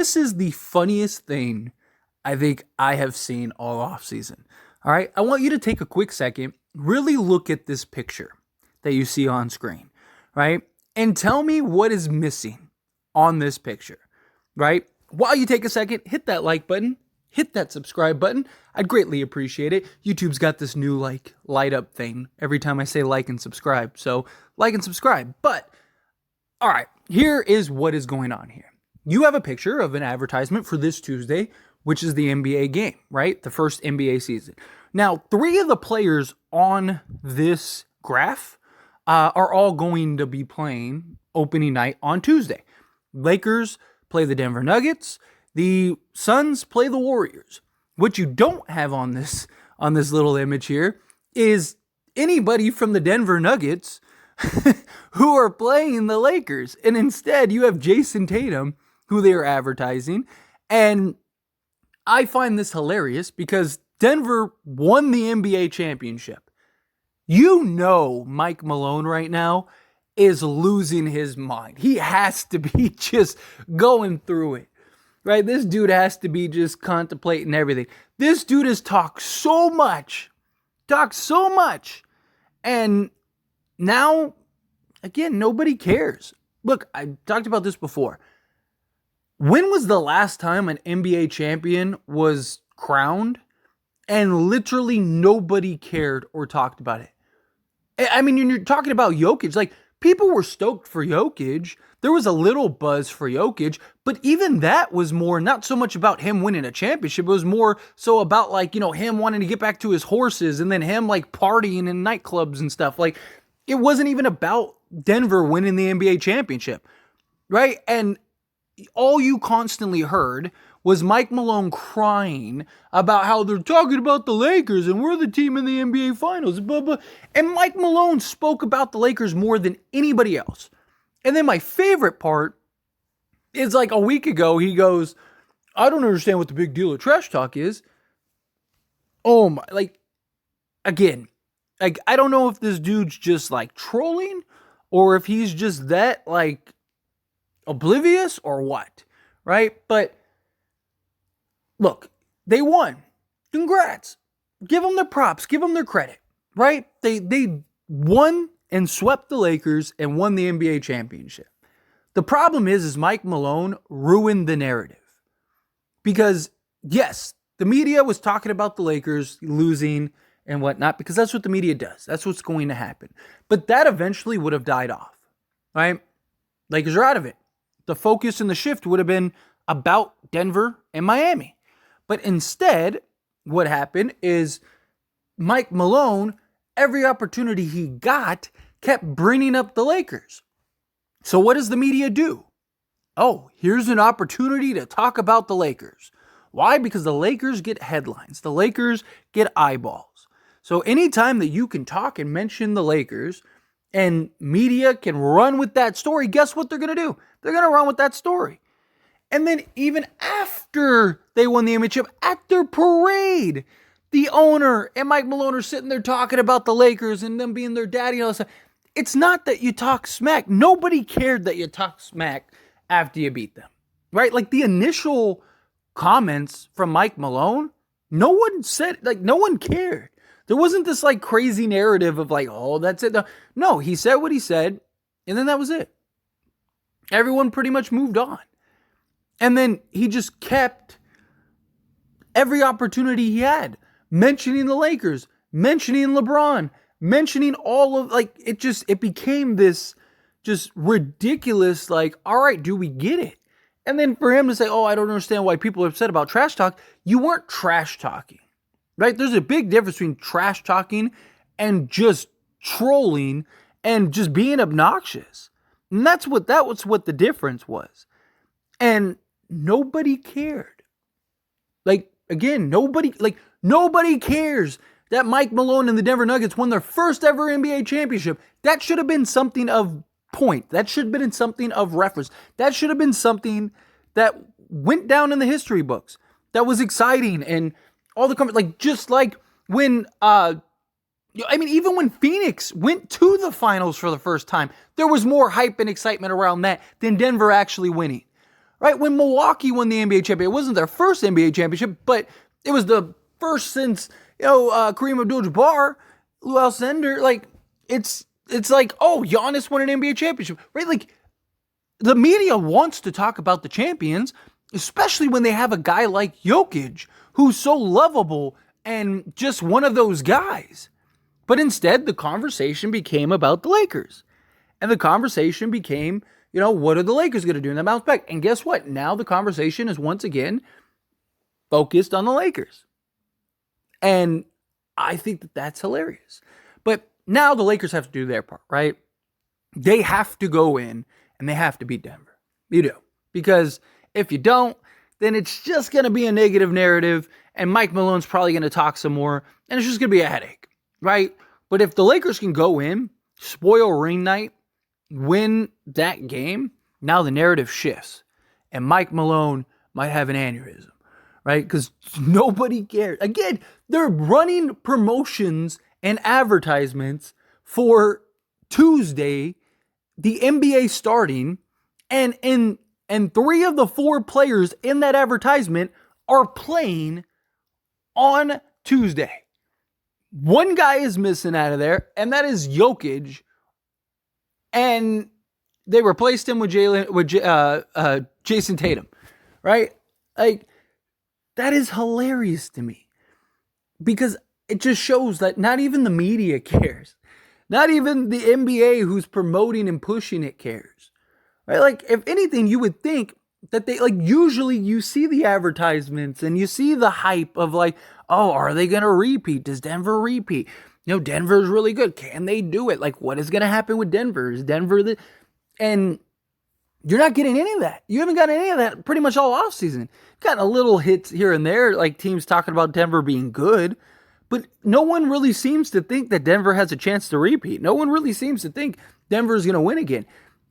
This is the funniest thing I think I have seen all off season. All right, I want you to take a quick second, really look at this picture that you see on screen, right? And tell me what is missing on this picture, right? While you take a second, hit that like button, hit that subscribe button. I'd greatly appreciate it. YouTube's got this new light up thing every time I say like and subscribe. So like and subscribe. But all right, here is what is going on here. You have a picture of an advertisement for this Tuesday, which is the NBA game, right? The first NBA season. Now, 3 of the players on this graph are all going to be playing opening night on Tuesday. Lakers play the Denver Nuggets. The Suns play the Warriors. What you don't have on this little image here is anybody from the Denver Nuggets who are playing the Lakers. And instead, you have Jason Tatum, who they are advertising. And I find this hilarious because Denver won the NBA championship. You know Mike Malone right now is losing his mind. He has to be just going through it, right? This dude has to be just contemplating everything. This dude has talked so much, and now, again, nobody cares. Look, I talked about this before. When was the last time an NBA champion was crowned and literally nobody cared or talked about it? I mean, you're talking about Jokic. Like, people were stoked for Jokic. There was a little buzz for Jokic, but even that was more, not so much about him winning a championship. It was more so about, him wanting to get back to his horses and then him, partying in nightclubs and stuff. Like, it wasn't even about Denver winning the NBA championship, right? And all you constantly heard was Mike Malone crying about how they're talking about the Lakers and we're the team in the NBA Finals, blah, blah. And Mike Malone spoke about the Lakers more than anybody else. And then my favorite part is a week ago, he goes, I don't understand what the big deal of trash talk is. Oh my, again, I don't know if this dude's just trolling or if he's just that oblivious or what, right? But look, they won. Congrats. Give them their props. Give them their credit, right? They won and swept the Lakers and won the NBA championship. The problem is Mike Malone ruined the narrative. Because, yes, the media was talking about the Lakers losing and whatnot because that's what the media does. That's what's going to happen. But that eventually would have died off, right? Lakers are out of it. The focus and the shift would have been about Denver and Miami. But instead, what happened is Mike Malone, every opportunity he got, kept bringing up the Lakers. So what does the media do? Oh, here's an opportunity to talk about the Lakers. Why? Because the Lakers get headlines. The Lakers get eyeballs. So anytime that you can talk and mention the Lakers and media can run with that story, guess what they're going to do? They're going to run with that story. And then even after they won the championship, at their parade, the owner and Mike Malone are sitting there talking about the Lakers and them being their daddy and all that stuff. It's not that you talk smack. Nobody cared that you talk smack after you beat them, right? The initial comments from Mike Malone, no one said, no one cared. There wasn't this crazy narrative of oh, that's it. No, he said what he said, and then that was it. Everyone pretty much moved on. And then he just kept every opportunity he had, mentioning the Lakers, mentioning LeBron, mentioning all of, it became this just ridiculous, all right, do we get it? And then for him to say, oh, I don't understand why people are upset about trash talk. You weren't trash talking, right? There's a big difference between trash talking and just trolling and just being obnoxious. And that was what the difference was. And nobody cared. Again, nobody cares that Mike Malone and the Denver Nuggets won their first ever NBA championship. That should have been something of point. That should have been something of reference. That should have been something that went down in the history books. That was exciting and all the just when even when Phoenix went to the finals for the first time, there was more hype and excitement around that than Denver actually winning. right? When Milwaukee won the NBA championship, it wasn't their first NBA championship, but it was the first since, Kareem Abdul-Jabbar, Lou Alcindor. Like, it's like, oh, Giannis won an NBA championship, right? Like, the media wants to talk about the champions, especially when they have a guy like Jokic, who's so lovable and just one of those guys. But instead, the conversation became about the Lakers. And the conversation became, what are the Lakers going to do in the bounce back? And guess what? Now the conversation is once again focused on the Lakers. And I think that that's hilarious. But now the Lakers have to do their part, right? They have to go in and they have to beat Denver. You do. Because if you don't, then it's just going to be a negative narrative, and Mike Malone's probably going to talk some more, and it's just going to be a headache, right? But if the Lakers can go in, spoil ring night, win that game, now the narrative shifts, and Mike Malone might have an aneurysm, right? Because nobody cares. Again, they're running promotions and advertisements for Tuesday, the NBA starting, and 3 of the 4 players in that advertisement are playing on Tuesday. One guy is missing out of there, and that is Jokic. And they replaced him with Jason Tatum, right? Like, that is hilarious to me, because it just shows that not even the media cares. Not even the NBA, who's promoting and pushing it, cares. Right? Like, if anything, you would think that they, like, usually you see the advertisements and you see the hype of, like, oh, are they going to repeat? Does Denver repeat? Denver's really good. Can they do it? Like, what is going to happen with Denver? Is Denver and you're not getting any of that. You haven't got any of that pretty much all offseason. Got a little hits here and there, like teams talking about Denver being good, but no one really seems to think that Denver has a chance to repeat. No one really seems to think Denver's going to win again.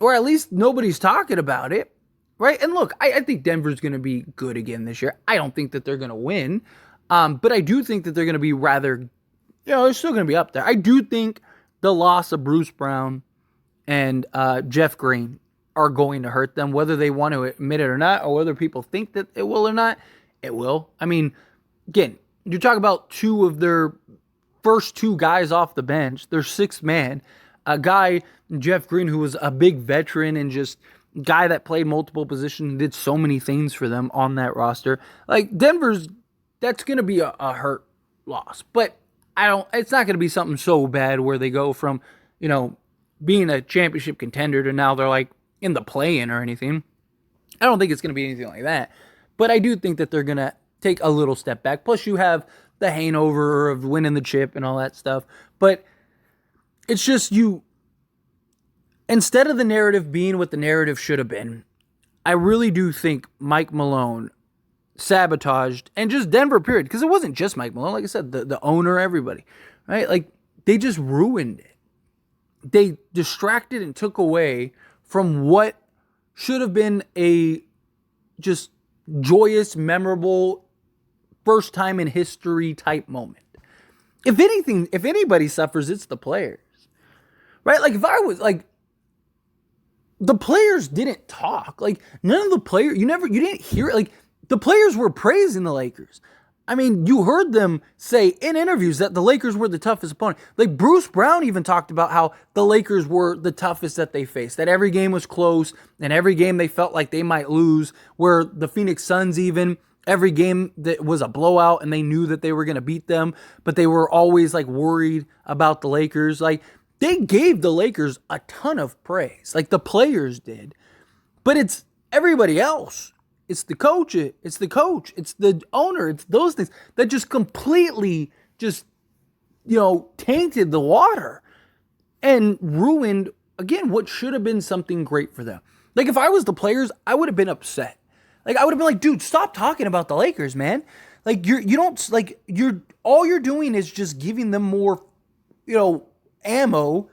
Or at least nobody's talking about it, right? And look, I think Denver's going to be good again this year. I don't think that they're going to win, but I do think that they're going to be rather, they're still going to be up there. I do think the loss of Bruce Brown and Jeff Green are going to hurt them, whether they want to admit it or not, or whether people think that it will or not. It will. I mean, again, you talk about 2 of their first 2 guys off the bench, their 6th man, a guy, Jeff Green, who was a big veteran and just guy that played multiple positions and did so many things for them on that roster. Like, that's going to be a hurt loss. But it's not going to be something so bad where they go from, being a championship contender to now they're like in the play-in or anything. I don't think it's going to be anything like that. But I do think that they're going to take a little step back. Plus, you have the hangover of winning the chip and all that stuff. But it's just instead of the narrative being what the narrative should have been, I really do think Mike Malone sabotaged, and just Denver, period. Because it wasn't just Mike Malone. Like I said, the owner, everybody, right? Like, they just ruined it. They distracted and took away from what should have been a just joyous, memorable, first time in history type moment. If anything, if anybody suffers, it's the players, right? Like, if I was like, the players didn't talk. Like, none of the players, you didn't hear it. Like, the players were praising the Lakers. I mean, you heard them say in interviews that the Lakers were the toughest opponent. Like, Bruce Brown even talked about how the Lakers were the toughest that they faced, that every game was close, and every game they felt like they might lose, where the Phoenix Suns even, every game that was a blowout and they knew that they were going to beat them, but they were always like worried about the Lakers. Like, they gave the Lakers a ton of praise, like the players did, but it's everybody else. It's the coach, it's the owner, it's those things that just completely tainted the water and ruined, again, what should have been something great for them. Like, if I was the players, I would have been upset. Like, I would have been like, dude, stop talking about the Lakers, man. Like, all you're doing is just giving them more, ammo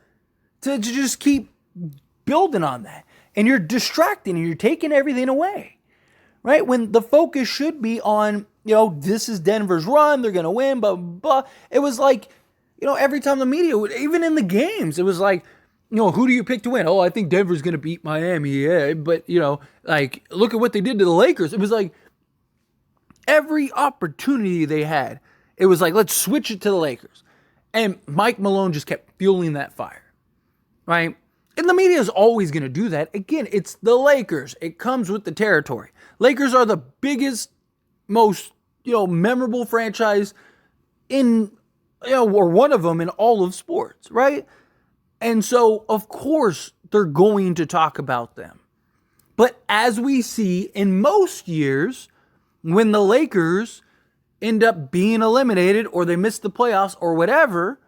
to just keep building on that. And you're distracting and you're taking everything away. Right? When the focus should be on, this is Denver's run, they're going to win, blah, blah, blah. It was like, every time the media would, even in the games, it was like, who do you pick to win? Oh, I think Denver's going to beat Miami. Yeah, but, like, look at what they did to the Lakers. It was like every opportunity they had, it was like, let's switch it to the Lakers. And Mike Malone just kept fueling that fire, right? And the media is always going to do that. Again, it's the Lakers. It comes with the territory. Lakers are the biggest, most, memorable franchise in, or one of them in all of sports, right? And so, of course, they're going to talk about them. But as we see in most years, when the Lakers end up being eliminated or they miss the playoffs or whatever,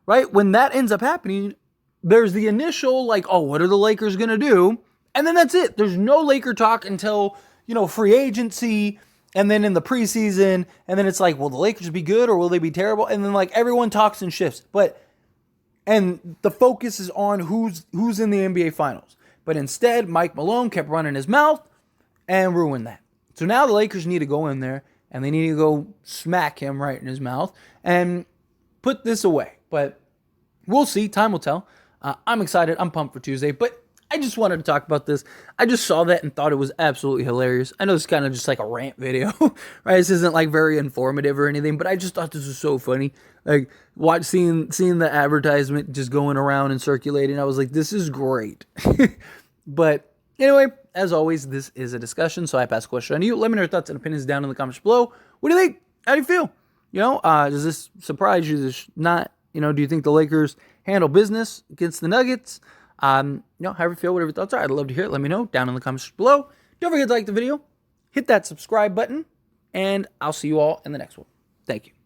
right? When that ends up happening, there's the initial like, oh, what are the Lakers going to do? And then that's it. There's no Laker talk until, free agency and then in the preseason. And then it's like, will the Lakers be good or will they be terrible? And then like everyone talks and shifts. And the focus is on who's in the NBA Finals. But instead, Mike Malone kept running his mouth and ruined that. So now the Lakers need to go in there and they need to go smack him right in his mouth and put this away. But we'll see. Time will tell. I'm excited. I'm pumped for Tuesday. But I just wanted to talk about this. I just saw that and thought it was absolutely hilarious. I know it's kind of just like a rant video, right? This isn't like very informative or anything, but I just thought this was so funny. Like seeing the advertisement just going around and circulating. I was like, this is great. But anyway, as always, this is a discussion, so I pass the question on to you. Let me know your thoughts and opinions down in the comments below. What do you think? How do you feel? Does this surprise you? Does not? Do you think the Lakers handle business against the Nuggets? However you feel, whatever your thoughts are, I'd love to hear it. Let me know down in the comments below. Don't forget to like the video, hit that subscribe button, and I'll see you all in the next one. Thank you.